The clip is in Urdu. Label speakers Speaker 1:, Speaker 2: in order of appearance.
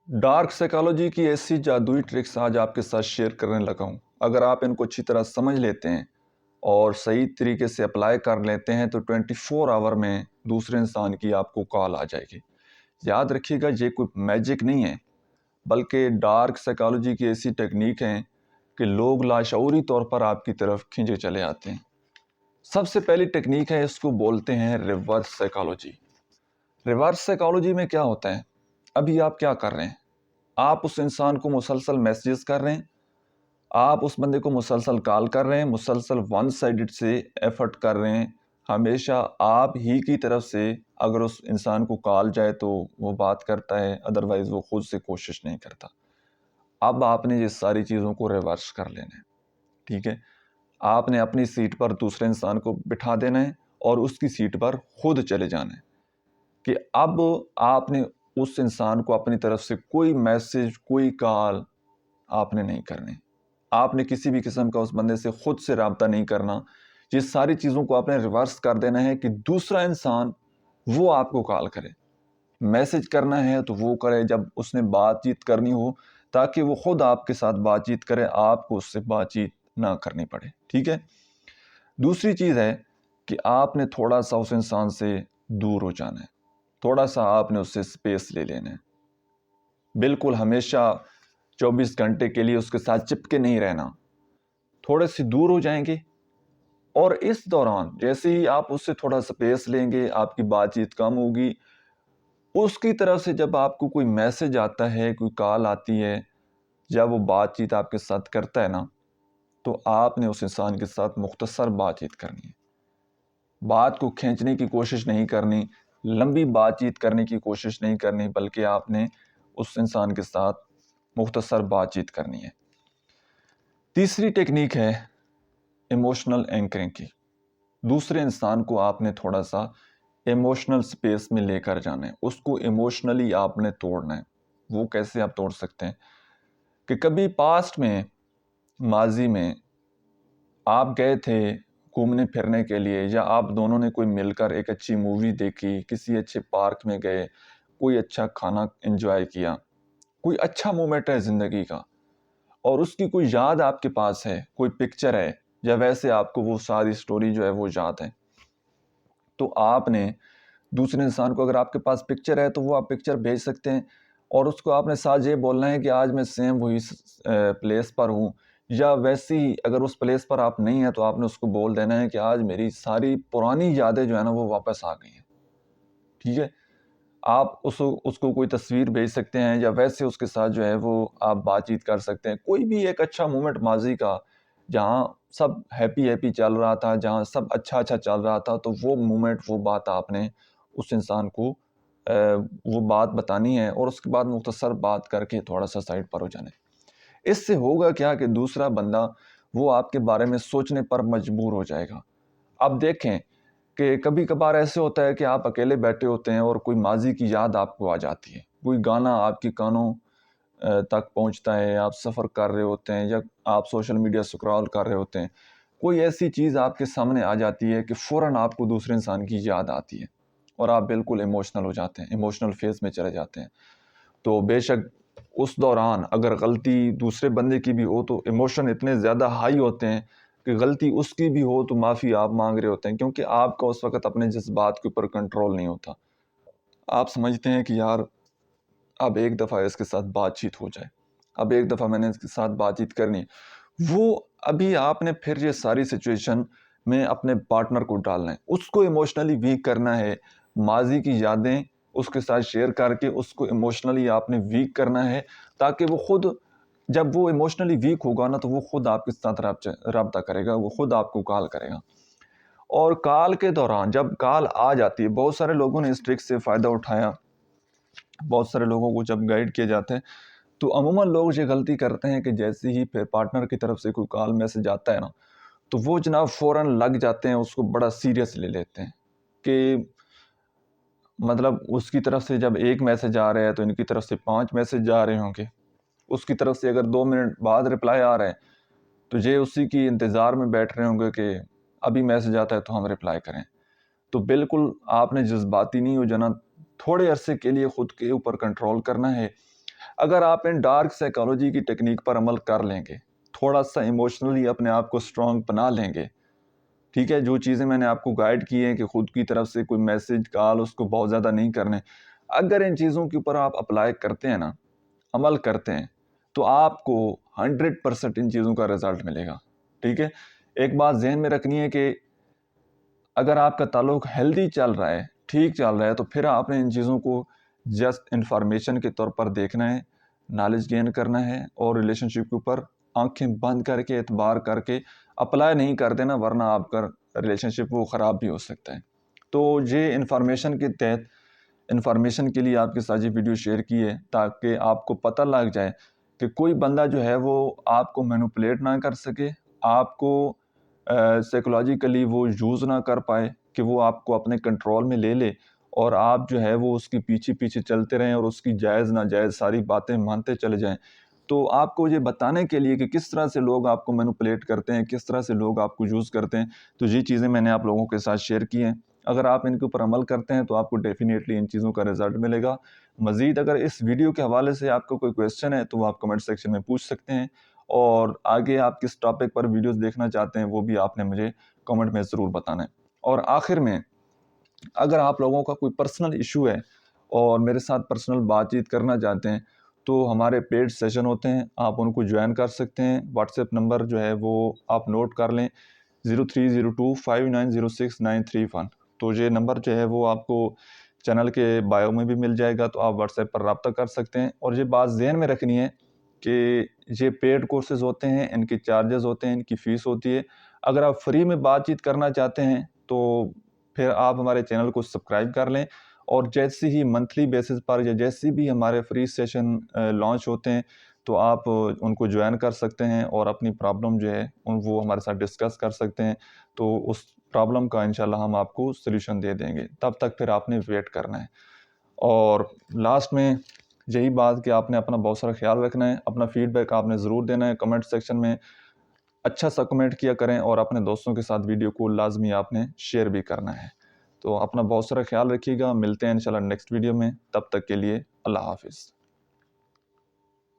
Speaker 1: ڈارک سائیکالوجی کی ایسی جادوئی ٹرکس آج آپ کے ساتھ شیئر کرنے لگا ہوں۔ اگر آپ ان کو اچھی طرح سمجھ لیتے ہیں اور صحیح طریقے سے اپلائی کر لیتے ہیں تو 24 آور میں دوسرے انسان کی آپ کو کال آ جائے گی۔ یاد رکھیے گا، یہ کوئی میجک نہیں ہے، بلکہ ڈارک سائیکالوجی کی ایسی ٹیکنیک ہیں کہ لوگ لاشعوری طور پر آپ کی طرف کھینچے چلے آتے ہیں۔ سب سے پہلی ٹیکنیک ہے، اس کو بولتے ہیں ریورس سائیکالوجی۔ ریورس سائیکالوجی میں کیا ہوتا ہے؟ ابھی آپ کیا کر رہے ہیں؟ آپ اس انسان کو مسلسل میسیجز کر رہے ہیں، آپ اس بندے کو مسلسل کال کر رہے ہیں، مسلسل ون سائیڈڈ سے ایفرٹ کر رہے ہیں، ہمیشہ آپ ہی کی طرف سے اگر اس انسان کو کال جائے تو وہ بات کرتا ہے، ادروائز وہ خود سے کوشش نہیں کرتا۔ اب آپ نے یہ ساری چیزوں کو ریورس کر لینا ہے، ٹھیک ہے؟ آپ نے اپنی سیٹ پر دوسرے انسان کو بٹھا دینا ہے اور اس کی سیٹ پر خود چلے جانا ہے کہ اب آپ نے اس انسان کو اپنی طرف سے کوئی میسج، کوئی کال آپ نے نہیں کرنی، آپ نے کسی بھی قسم کا اس بندے سے خود سے رابطہ نہیں کرنا۔ یہ ساری چیزوں کو آپ نے ریورس کر دینا ہے کہ دوسرا انسان وہ آپ کو کال کرے، میسج کرنا ہے تو وہ کرے جب اس نے بات چیت کرنی ہو، تاکہ وہ خود آپ کے ساتھ بات چیت کرے، آپ کو اس سے بات چیت نہ کرنی پڑے، ٹھیک ہے؟ دوسری چیز ہے کہ آپ نے تھوڑا سا اس انسان سے دور ہو جانا ہے، تھوڑا سا آپ نے اس سے سپیس لے لینا ہے، بالکل ہمیشہ 24 گھنٹے کے لیے اس کے ساتھ چپکے نہیں رہنا، تھوڑے سے دور ہو جائیں گے۔ اور اس دوران جیسے ہی آپ اس سے تھوڑا سپیس لیں گے، آپ کی بات چیت کم ہوگی، اس کی طرف سے جب آپ کو کوئی میسج آتا ہے، کوئی کال آتی ہے، جب وہ بات چیت آپ کے ساتھ کرتا ہے نا، تو آپ نے اس انسان کے ساتھ مختصر بات چیت کرنی ہے، بات کو کھینچنے کی کوشش نہیں کرنی، لمبی بات چیت کرنے کی کوشش نہیں کرنی، بلکہ آپ نے اس انسان کے ساتھ مختصر بات چیت کرنی ہے۔ تیسری ٹیکنیک ہے ایموشنل اینکرنگ کی۔ دوسرے انسان کو آپ نے تھوڑا سا ایموشنل سپیس میں لے کر جانا ہے، اس کو ایموشنلی آپ نے توڑنا ہے۔ وہ کیسے آپ توڑ سکتے ہیں؟ کہ کبھی پاسٹ میں، ماضی میں آپ گئے تھے گھومنے پھرنے کے لیے، یا آپ دونوں نے کوئی مل کر ایک اچھی مووی دیکھی، کسی اچھے پارک میں گئے، کوئی اچھا کھانا انجوائے کیا، کوئی اچھا مومنٹ ہے زندگی کا، اور اس کی کوئی یاد آپ کے پاس ہے، کوئی پکچر ہے، یا ویسے آپ کو وہ ساری سٹوری جو ہے وہ یاد ہے، تو آپ نے دوسرے انسان کو، اگر آپ کے پاس پکچر ہے تو وہ آپ پکچر بھیج سکتے ہیں، اور اس کو آپ نے ساتھ یہ بولنا ہے کہ آج میں سیم وہی پلیس پر ہوں، یا ویسی اگر اس پلیس پر آپ نہیں ہیں تو آپ نے اس کو بول دینا ہے کہ آج میری ساری پرانی یادیں جو ہے نا وہ واپس آ گئی ہیں، ٹھیک ہے؟ آپ اس کو کوئی تصویر بھیج سکتے ہیں، یا ویسے اس کے ساتھ جو ہے وہ آپ بات چیت کر سکتے ہیں، کوئی بھی ایک اچھا مومنٹ ماضی کا جہاں سب ہیپی چل رہا تھا، جہاں سب اچھا چل رہا تھا، تو وہ مومنٹ، وہ بات آپ نے اس انسان کو وہ بات بتانی ہے، اور اس کے بعد مختصر بات کر کے تھوڑا سا سائڈ پر ہو جانے۔ اس سے ہوگا کیا کہ دوسرا بندہ وہ آپ کے بارے میں سوچنے پر مجبور ہو جائے گا۔ اب دیکھیں کہ کبھی کبھار ایسے ہوتا ہے کہ آپ اکیلے بیٹھے ہوتے ہیں اور کوئی ماضی کی یاد آپ کو آ جاتی ہے، کوئی گانا آپ کی کانوں تک پہنچتا ہے، آپ سفر کر رہے ہوتے ہیں، یا آپ سوشل میڈیا سکرول کر رہے ہوتے ہیں، کوئی ایسی چیز آپ کے سامنے آ جاتی ہے کہ فوراً آپ کو دوسرے انسان کی یاد آتی ہے، اور آپ بالکل ایموشنل ہو جاتے ہیں، ایموشنل فیز میں چلے جاتے ہیں۔ تو بے شک اس دوران اگر غلطی دوسرے بندے کی بھی ہو تو ایموشن اتنے زیادہ ہائی ہوتے ہیں کہ غلطی اس کی بھی ہو تو معافی آپ مانگ رہے ہوتے ہیں، کیونکہ آپ کا اس وقت اپنے جذبات کے اوپر کنٹرول نہیں ہوتا۔ آپ سمجھتے ہیں کہ یار اب ایک دفعہ اس کے ساتھ بات چیت ہو جائے، اب ایک دفعہ میں نے اس کے ساتھ بات چیت کرنی ہے، وہ ابھی آپ نے پھر یہ ساری سچویشن میں اپنے پارٹنر کو ڈالنا ہے، اس کو ایموشنلی ویک کرنا ہے، ماضی کی یادیں اس کے ساتھ شیئر کر کے اس کو ایموشنلی آپ نے ویک کرنا ہے، تاکہ وہ خود، جب وہ ایموشنلی ویک ہوگا نا تو وہ خود آپ کے ساتھ رابطہ کرے گا، وہ خود آپ کو کال کرے گا۔ اور کال کے دوران جب کال آ جاتی ہے، بہت سارے لوگوں نے اس ٹرک سے فائدہ اٹھایا، بہت سارے لوگوں کو جب گائیڈ کیا جاتا ہے تو عموماً لوگ یہ غلطی کرتے ہیں کہ جیسے ہی پھر پارٹنر کی طرف سے کوئی کال میسج آتا ہے نا تو وہ جناب فوراً لگ جاتے ہیں، اس کو بڑا سیریس لے لیتے ہیں کہ مطلب اس کی طرف سے جب ایک میسج آ رہا ہے تو ان کی طرف سے 5 میسج جا رہے ہوں گے، اس کی طرف سے اگر 2 منٹ بعد رپلائی آ رہا ہے تو یہ اسی کی انتظار میں بیٹھ رہے ہوں گے کہ ابھی میسج آتا ہے تو ہم رپلائی کریں۔ تو بالکل آپ نے جذباتی نہیں ہو جانا، تھوڑے عرصے کے لیے خود کے اوپر کنٹرول کرنا ہے، اگر آپ ان ڈارک سائیکالوجی کی ٹیکنیک پر عمل کر لیں گے، تھوڑا سا ایموشنلی اپنے آپ کو اسٹرانگ بنا لیں گے، ٹھیک ہے، جو چیزیں میں نے آپ کو گائیڈ کی ہیں کہ خود کی طرف سے کوئی میسج کال اس کو بہت زیادہ نہیں کرنے، اگر ان چیزوں کے اوپر آپ اپلائی کرتے ہیں نا، عمل کرتے ہیں، تو آپ کو 100% ان چیزوں کا رزلٹ ملے گا، ٹھیک ہے۔ ایک بات ذہن میں رکھنی ہے کہ اگر آپ کا تعلق ہیلدی چل رہا ہے، ٹھیک چل رہا ہے، تو پھر آپ نے ان چیزوں کو جسٹ انفارمیشن کے طور پر دیکھنا ہے، نالج گین کرنا ہے، اور ریلیشن شپ کے اوپر آنکھیں بند کر کے اعتبار کر کے اپلائی نہیں کر دینا، ورنہ آپ کا ریلیشن شپ وہ خراب بھی ہو سکتا ہے۔ تو یہ انفارمیشن کے تحت انفارمیشن کے لیے آپ کے ساتھ یہ ویڈیو شیئر کی ہے، تاکہ آپ کو پتہ لگ جائے کہ کوئی بندہ جو ہے وہ آپ کو مینوپولیٹ نہ کر سکے، آپ کو سائیکولوجیکلی وہ یوز نہ کر پائے کہ وہ آپ کو اپنے کنٹرول میں لے لے، اور آپ جو ہے وہ اس کی پیچھے چلتے رہیں اور اس کی جائز ناجائز ساری باتیں مانتے چلے جائیں۔ تو آپ کو یہ بتانے کے لیے کہ کس طرح سے لوگ آپ کو مینوپولیٹ کرتے ہیں، کس طرح سے لوگ آپ کو یوز کرتے ہیں، تو یہ چیزیں میں نے آپ لوگوں کے ساتھ شیئر کی ہیں۔ اگر آپ ان کے اوپر عمل کرتے ہیں تو آپ کو ڈیفینیٹلی ان چیزوں کا رزلٹ ملے گا۔ مزید اگر اس ویڈیو کے حوالے سے آپ کو کوئی کویسچن ہے تو وہ آپ کمنٹ سیکشن میں پوچھ سکتے ہیں، اور آگے آپ کس ٹاپک پر ویڈیوز دیکھنا چاہتے ہیں وہ بھی آپ نے مجھے کمنٹ میں ضرور بتانا ہے۔ اور آخر میں، اگر آپ لوگوں کا کوئی پرسنل ایشو ہے اور میرے ساتھ پرسنل بات چیت کرنا چاہتے ہیں تو ہمارے پیڈ سیشن ہوتے ہیں، آپ ان کو جوائن کر سکتے ہیں۔ واٹس ایپ نمبر جو ہے وہ آپ نوٹ کر لیں، 0302590691۔ تو یہ نمبر جو ہے وہ آپ کو چینل کے بایو میں بھی مل جائے گا، تو آپ واٹس ایپ پر رابطہ کر سکتے ہیں۔ اور یہ بات ذہن میں رکھنی ہے کہ یہ پیڈ کورسز ہوتے ہیں، ان کی چارجز ہوتے ہیں، ان کی فیس ہوتی ہے۔ اگر آپ فری میں بات چیت کرنا چاہتے ہیں تو پھر آپ ہمارے چینل کو سبسکرائب کر لیں، اور جیسی ہی منتھلی بیسس پر یا جیسی بھی ہمارے فری سیشن لانچ ہوتے ہیں تو آپ ان کو جوائن کر سکتے ہیں، اور اپنی پرابلم جو ہے وہ ہمارے ساتھ ڈسکس کر سکتے ہیں، تو اس پرابلم کا انشاءاللہ ہم آپ کو سلیوشن دے دیں گے۔ تب تک پھر آپ نے ویٹ کرنا ہے۔ اور لاسٹ میں یہی بات کہ آپ نے اپنا بہت سارا خیال رکھنا ہے، اپنا فیڈ بیک آپ نے ضرور دینا ہے کمنٹ سیکشن میں، اچھا سا کمنٹ کیا کریں، اور اپنے دوستوں کے ساتھ ویڈیو کو لازمی آپ نے شیئر بھی کرنا ہے۔ تو اپنا بہت سارا خیال رکھیے گا، ملتے ہیں انشاءاللہ نیکسٹ ویڈیو میں، تب تک کے لیے اللہ حافظ۔